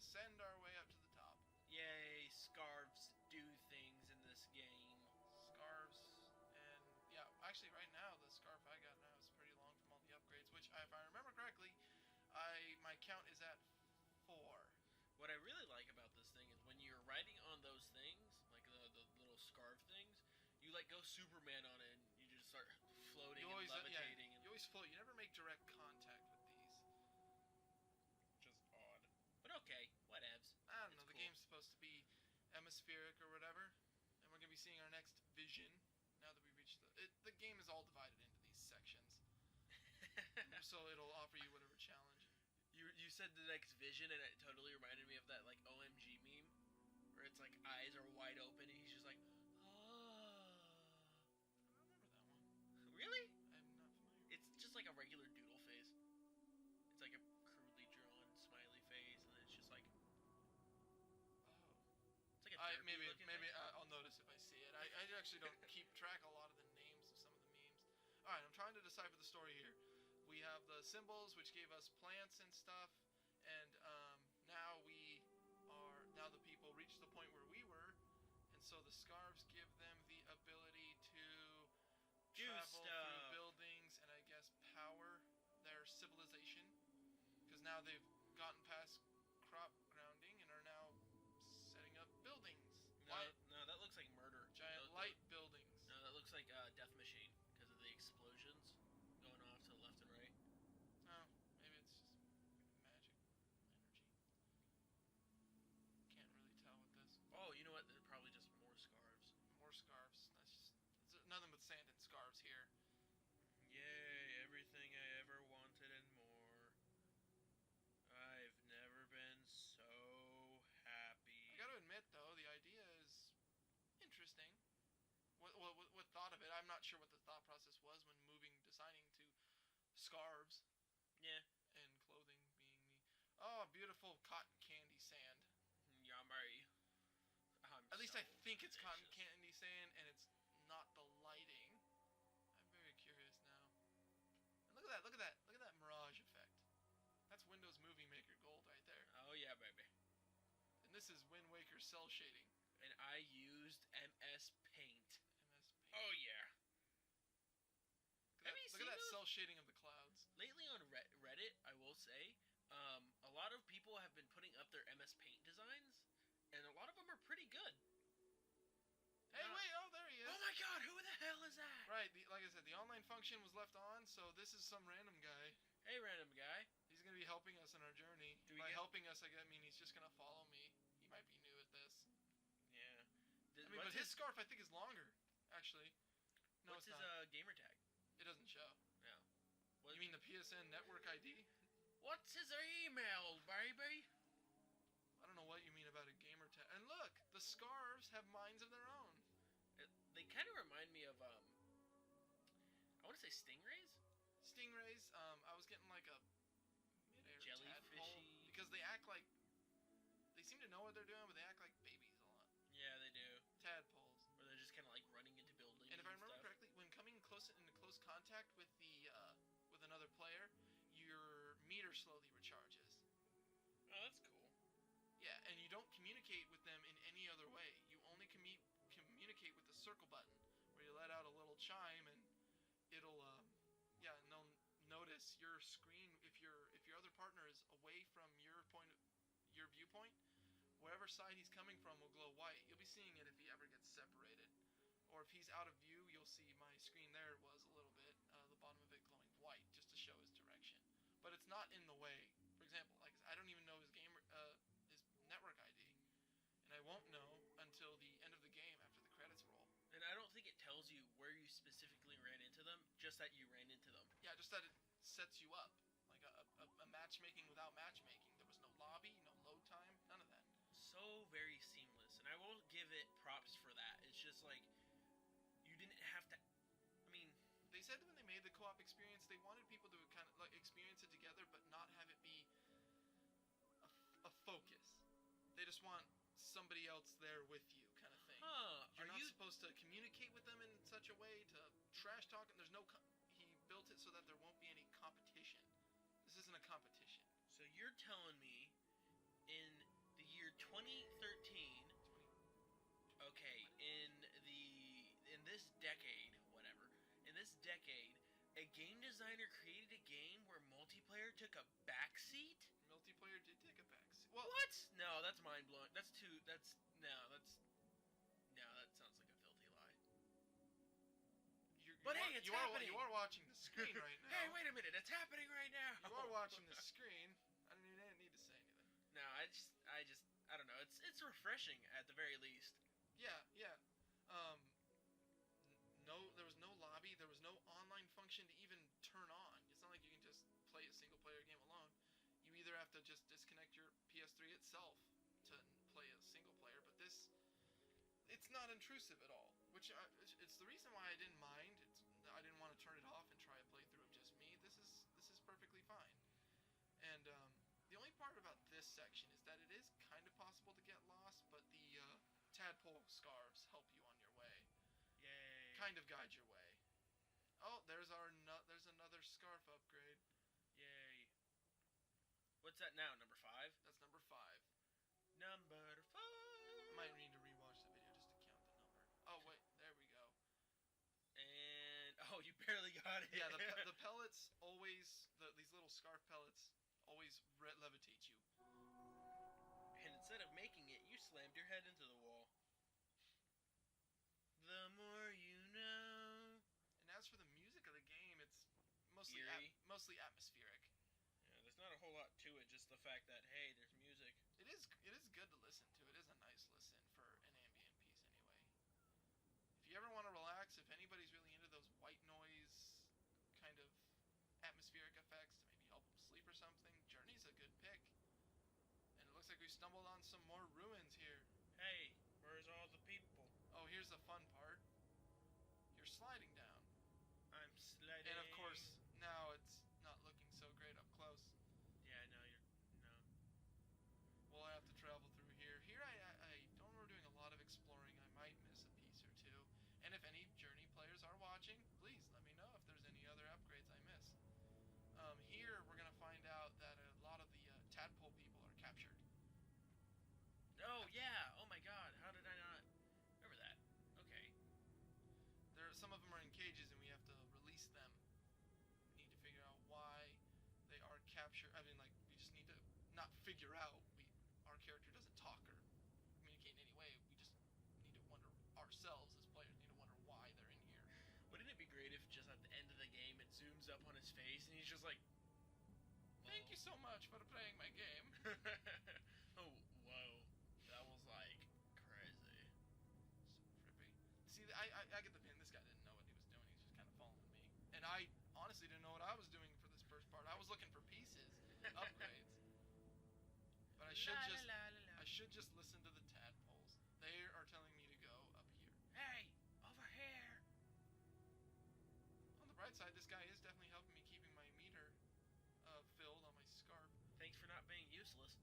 ascend our way up to the top. Yay, scarves do things in this game. Scarves, and yeah, actually right now, the scarf I got now is pretty long from all the upgrades, which, if I remember correctly, my count is at 4. What I really like about this thing is when you're riding on those things, like the little scarf things, you like go Superman on it and you just start floating and levitating. You always float. You never make direct contact with these. Just odd. But okay, whatevs. I don't know, the game's supposed to be hemispheric or whatever, and we're going to be seeing our next vision now that we reach the game is all divided into these sections. So it'll offer you whatever challenge. You said the next vision, and it totally reminded me of that like OMG meme, where it's like eyes are wide open, and he's just like, oh. I don't remember that one. Really? I'm not familiar. It's just like a regular doodle face. It's like a crudely drawn smiley face, and then it's just like, oh. It's like a maybe I'll notice if I see it. I actually don't keep track a lot of the names of some of the memes. All right, I'm trying to decipher the story here. We have the symbols, which gave us plants and stuff, and now the people reached the point where we were, and so the scarves give them the ability to travel through buildings and I guess power their civilization, because now they've gotten past crop grounding and are now setting up buildings. No, that looks like murder. Giant light buildings. No, that looks like Death Machine because of the explosions going off to the left and right. Oh, maybe it's just magic energy. Can't really tell with this. Oh, you know what? They're probably just more scarves. More scarves. That's just nothing but sand and scarves here. Yay, everything I ever wanted and more. I've never been so happy. I gotta admit, though, the idea is interesting. What thought of it? I'm not sure what the thought process was when designing to scarves. Yeah. And clothing being the... Oh, beautiful cotton candy sand. Yummy. At least I think it's cotton candy sand, and it's not the lighting. I'm very curious now. And look at that mirage effect. That's Windows Movie Maker Gold right there. Oh yeah, baby. And this is Wind Waker cell shading. And I used MS Paint. MS Paint. Oh yeah. Look at that cell shading of the clouds. Lately on Reddit, I will say, a lot of people have been putting up their MS Paint designs, and a lot of them are pretty good. Hey, wait! Oh, there he is! Oh my God! Who the hell is that? Right, like I said, the online function was left on, so this is some random guy. Hey, random guy. He's gonna be helping us on our journey. By helping us, I mean he's just gonna follow me. He might be new at this. Yeah. But his scarf, I think, is longer. Actually, no, what's it's his not. gamer tag? It doesn't show. No. You mean the PSN network ID? What's his email, baby? I don't know what you mean about a gamer tag. And look, the scarves have minds of their own. They kind of remind me of, I want to say stingrays? Stingrays, I was getting like a mid-air jellyfishy. Because they act like, they seem to know what they're doing, but they act like babies a lot. Yeah, they do. Tadpoles. Or they're just kind of like running into buildings. And if I remember correctly, when coming into close contact with with another player, your meter slowly recharges. Oh, that's cool. Yeah, and you don't communicate with them in any other way. You only communicate with the circle button, where you let out a little chime, and it'll, and they'll notice your screen. If your other partner is away from your viewpoint, wherever side he's coming from will glow white. You'll be seeing it if he ever gets separated. Or if he's out of view, you'll see my screen there was a little bit, the bottom of it glowing white, just to show his direction. But it's not in the way. For example, like I don't even know his his network ID, and I won't know until the end of the game after the credits roll. And I don't think it tells you where you specifically ran into them, just that you ran into them. Yeah, just that it sets you up. Like a matchmaking without matchmaking. There was no lobby, no load time, none of that. So very seamless, and I will give it props for that. It's just like, you didn't have to, I mean... They said that when they made the co-op experience, they wanted people to kind of like experience it together, but not have it be a focus. They just want somebody else there with you, kind of thing. Huh, You're not supposed to communicate with them in such a way to trash talk, and there's no... He built it so that there won't be any competition. This isn't a competition. So you're telling me in 2013. Okay, in this decade, whatever. In this decade, a game designer created a game where multiplayer took a backseat? Multiplayer did take a backseat. Well, what? No, that's mind blowing. That sounds like a filthy lie. It's happening. You are watching the screen right now. Hey, wait a minute! It's happening right now. You are watching the screen. I don't even need to say anything. No, I don't know. It's refreshing at the very least. Yeah. There was no lobby. There was no online function to even turn on. It's not like you can just play a single player game alone. You either have to just disconnect your PS3 itself to play a single player, but it's not intrusive at all. It's the reason why I didn't mind. I didn't want to turn it off and try a playthrough of just me. This is perfectly fine. And the only part about this section is that it is kind of possible to get lost, but the tadpole scarves help you on your way. Yay! Kind of guide your way. Oh, there's another scarf upgrade. Yay! What's that now? Number 5? That's number 5. Number 5. I might need to rewatch the video just to count the number. Oh wait, there we go. And you barely got it. Yeah, the pellets always these little scarf pellets always levitate you. And instead of making it, you slammed your head into the wall. The more you know. And as for the music of the game, it's mostly atmospheric. Yeah, there's not a whole lot to it. Just the fact that hey, there's music. It is good to listen to. It is a nice listen for an ambient piece, anyway. If you ever want to relax, if anybody's really into those white noise kind of atmospheric effects to maybe help them sleep or something, Journey's a good pick. And it looks like we stumbled on some more ruins here. Hey, where's all the people? Oh, here's the fun part. You're sliding down. I'm sliding. And of course, now it's not looking so great up close. Yeah, no. We'll have to travel through here. Here I don't remember doing a lot of exploring. I might miss a piece or two. And if any Journey players are watching, please let me know if there's any other upgrades I missed. Here we're gonna find out that a lot of the tadpole people are captured. Oh yeah! Oh my God! How did I not remember that? Okay. Some of them are in cages, and we have to release them. We need to figure out why they are captured. I mean, like, we just need to not figure out. Our character doesn't talk or communicate in any way. We just need to wonder ourselves as players. Need to wonder why they're in here. Wouldn't it be great if just at the end of the game it zooms up on his face and he's just like, "Thank you so much for playing my game." Oh, whoa. That was like crazy. So trippy. See, I get the pin. This guy didn't know what he was doing. He's just kind of following me. And I honestly didn't know what I was doing for this first part. I was looking for pieces, upgrades. But I should just listen to the tadpoles. They are telling me to go up here. Hey, over here. On the bright side, this guy is definitely helping me keeping my meter filled on my scarf. Thanks for not being useless.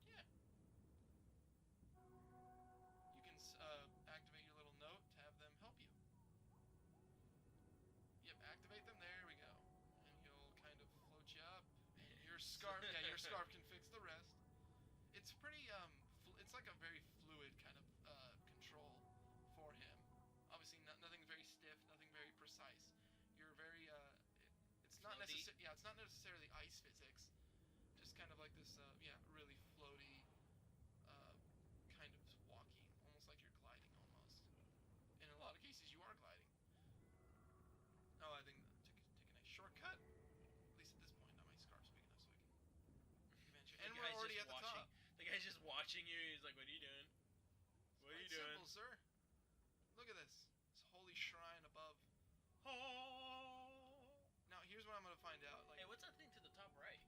Yeah. You can activate your little note to have them help you. Yep, activate them. There we go. And he'll kind of float you up. And your scarf, your scarf can fix the rest. It's pretty it's like a very fluid kind of control for him. Obviously, nothing very stiff, nothing very precise. You're very it's not necessarily it's not necessarily ice physics. Just kind of like this really floaty kind of walking, almost like you're gliding almost. In a lot of cases, you are gliding. Oh, I think take a nice shortcut. At least at this point, now my scarf's big enough so I can adventure. And we're already at the top. The guy's just watching you. He's like, "What are you doing? What are you doing?" Simple, sir. Look at this. This holy shrine above. Oh. Now here's what I'm gonna find out. Like, hey, what's that thing to the top right?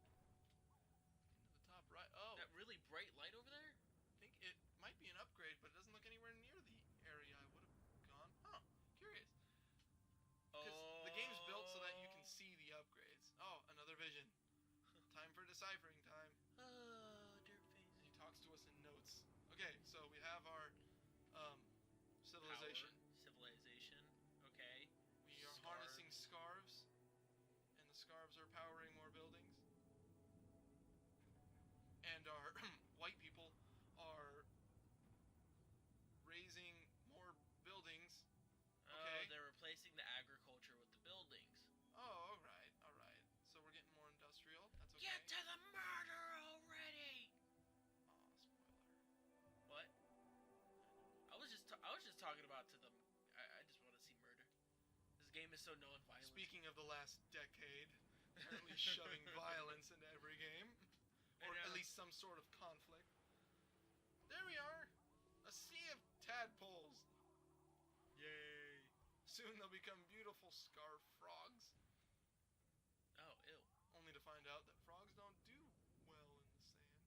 Into the top right. Oh. That really bright light over there? I think it might be an upgrade, but it doesn't look anywhere near the area I would have gone. Huh. Curious. Because the game's built so that you can see the upgrades. Oh, another vision. Time for deciphering time. Oh, dirt face. And he talks to us in notes. Okay, so we have our civilization. Civilization. Okay. We are harnessing scarves, and the scarves are powering more buildings. And our white people just talking about to them. I just want to see murder. This game is so non-violent. Speaking of the last decade, apparently shoving violence into every game, or at least some sort of conflict. There we are, a sea of tadpoles. Yay! Soon they'll become beautiful scarf frogs. Oh, ew. Only to find out that frogs don't do well in the sand.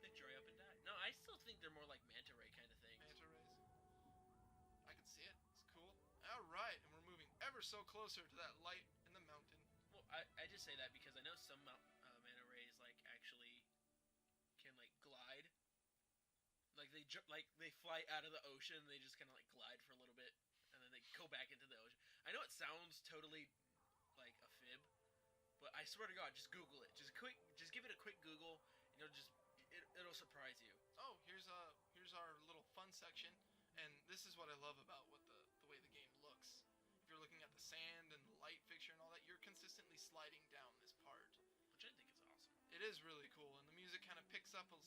They dry up and die. No, I still think they're more like manta ray kind of things. Manta rays. I can see it. It's cool. Alright, and we're moving ever so closer to that light in the mountain. Well, I just say that because I know some manta rays like actually can like glide. Like they fly out of the ocean and they just kind of like glide for a little bit and then they go back into the ocean. I know it sounds totally like a fib, but I swear to God, just Google it. Just give it a quick Google, and it'll surprise you. Oh, here's our little fun section, and this is what I love about the way the game looks. If you're looking at the sand and the light fixture and all that, you're consistently sliding down this part, Which I think is awesome. It is really cool, and the music kind of picks up a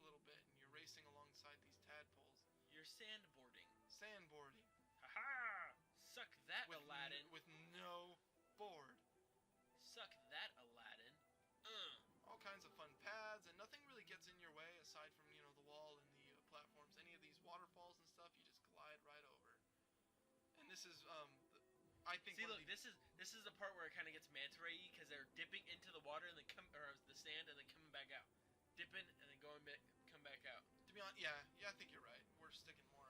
little bit, and you're racing alongside these tadpoles. You're sandboarding. Sandboarding. Haha! Suck that, Aladdin. With no board. Suck that, Aladdin. All kinds of fun paths, and nothing really gets in your way aside from, the wall and the platforms. Any of these waterfalls and stuff, you just glide right over. And this is, I think. See, look, this is the part where it kind of gets manta ray-y because they're dipping into the water and then or the sand and then coming back out, dipping and then come back out. To be honest, yeah, I think you're right. We're sticking more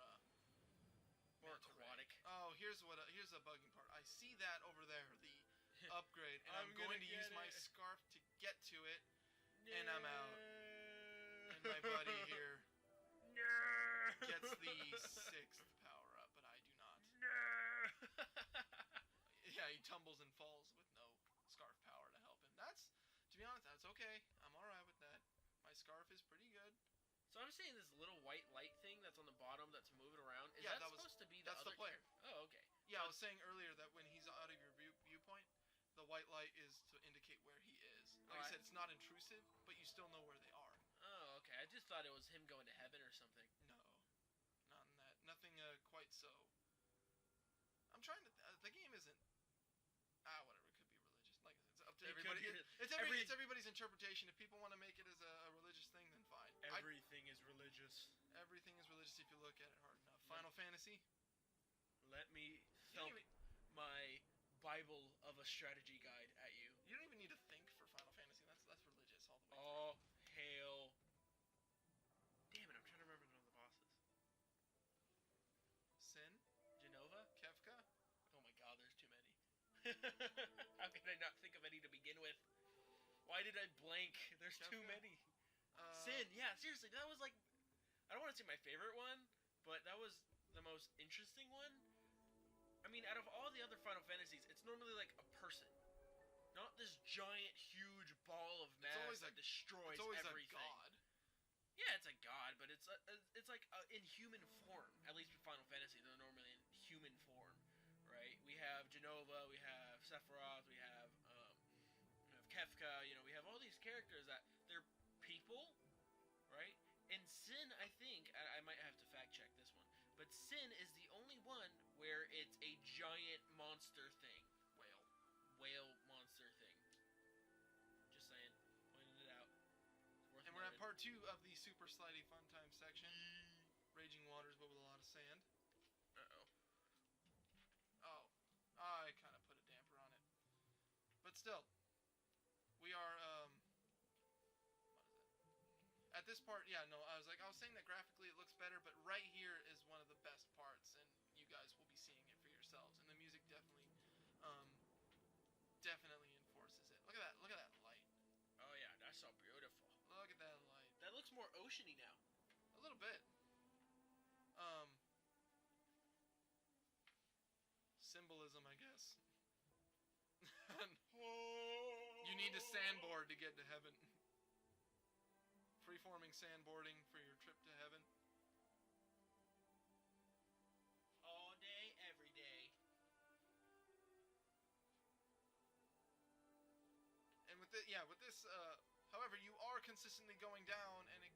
aquatic. Oh, here's a bugging part. I see that over there, the upgrade, and I'm going to use my scarf to get to it, and I'm out. And my buddy here gets the 6th power up, but I do not. Yeah, he tumbles and falls with no scarf power to help him. To be honest, that's okay. I'm alright with that. My scarf is pretty good. So I'm saying this little white light thing that's on the bottom that's moving around, is that supposed to be the that's other the player. Oh, okay. Yeah, I was saying earlier that when he's out of your viewpoint, the white light is to indicate where he is. Like I said, it's not intrusive, but you still know where they are. Oh, okay. I just thought it was him going to heaven or something. No, not in that. Nothing quite so. I'm trying to. The game isn't. Whatever. It could be religious. Like it's up to everybody. It's everybody's interpretation. If people want to make it as a religious thing, then fine. Everything is religious. Everything is religious if you look at it hard enough. Final Fantasy. Let me thump my Bible of a strategy guide at you. You don't even need to think for Final Fantasy. That's religious all the way. All hail. Damn it! I'm trying to remember the name of the bosses. Sin. Genova. Kefka. Oh my God! There's too many. How can I not think of any to begin with? Why did I blank? There's too many. Sin, yeah, seriously, that was like, I don't want to say my favorite one, but that was the most interesting one. I mean, out of all the other Final Fantasies, it's normally like a person, not this giant, huge ball of mass that destroys everything. It's always a god. Yeah, it's a god, but it's like in human form. At least with Final Fantasy, they're normally in human form, right? We have Genova, we have Sephiroth, we have Kefka. We have all these characters that they're people, right? And Sin, I think, I might have to fact check this one, but Sin is the only one where it's a giant monster thing. Whale monster thing. Just saying. Pointing it out. And we're at part 2 of the super slidey fun time section. Raging waters, but with a lot of sand. Uh-oh. Oh. I kind of put a damper on it. But still. We are, what is it? At this part, yeah, no, I was saying that graphically it looks better, but right here is one of the best parts, and you guys will be seeing it for yourselves. And the music definitely enforces it. Look at that light. Oh yeah, that's so beautiful. Look at that light. That looks more oceany now. A little bit. Symbolism, I guess. You need a sandboard to get to heaven. Freeforming sandboarding for your trip to heaven. All day, every day. And with this, however, you are consistently going down, and it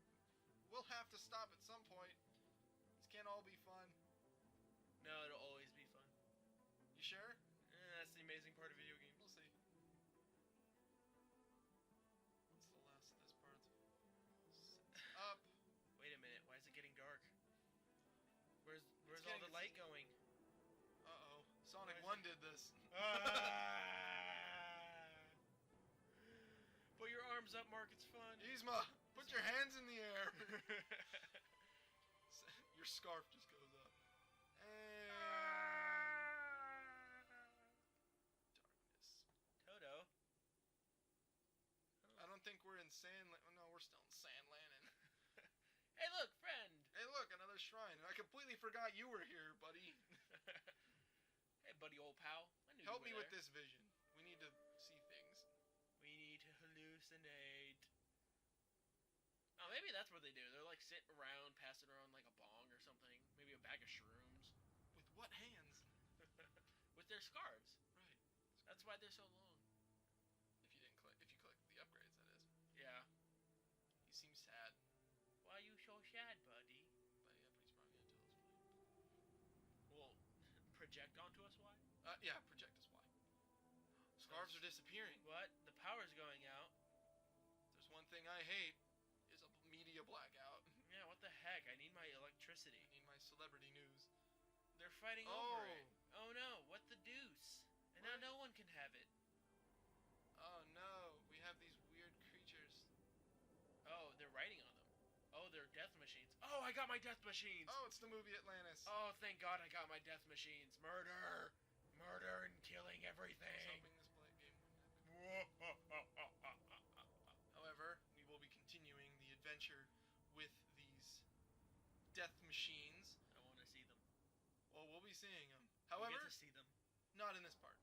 will have to stop at some point. can't all be fun. No, it'll always be fun. You sure? That's the amazing part of video games. We'll see. What's the last of this part? Up. Wait a minute, why is it getting dark? Where's It's all getting- the light going? Uh-oh. Sonic Why 1 is did this. Put your arms up, Mark, it's fun. Yzma, put your hands in the air. Your scarf just goes up. And... darkness. Toto. I don't think we're in Sandland. Oh, no, we're still in Sandland. Hey, look, friend. Hey, look, another shrine. I completely forgot you were here, buddy. Hey, buddy, old pal. I knew Help you me were with there. this vision. We need to see things. We need to hallucinate. Oh, maybe that's what they do. They're like sitting around, passing around like a bong or something. Maybe a bag of shrooms. With what hands? With their scarves. Right. That's why they're so long. If you click the upgrades, that is. Yeah. He seems sad. Why you so sad, buddy? But yeah, but he's probably gonna tell us why. Well, project onto us why? Yeah, project us why. Scarves are disappearing. What? The power's going out. There's one thing I hate, is a media blackout. Yeah, what the heck? I need my electricity. I need my celebrity news. They're fighting over it. Oh no, what the deuce? And now What? no one can have it. Oh no, we have these weird creatures. Oh, they're writing on them. Oh, they're death machines. Oh, I got my death machines. Oh, it's the movie Atlantis. Oh, thank God I got my death machines. Murder! Murder and killing I was everything. hoping this game wouldn't happen. However, we will be continuing the adventure with these death machines. I want to see them. Well, we'll be seeing them. We However, get to see them. not in this part.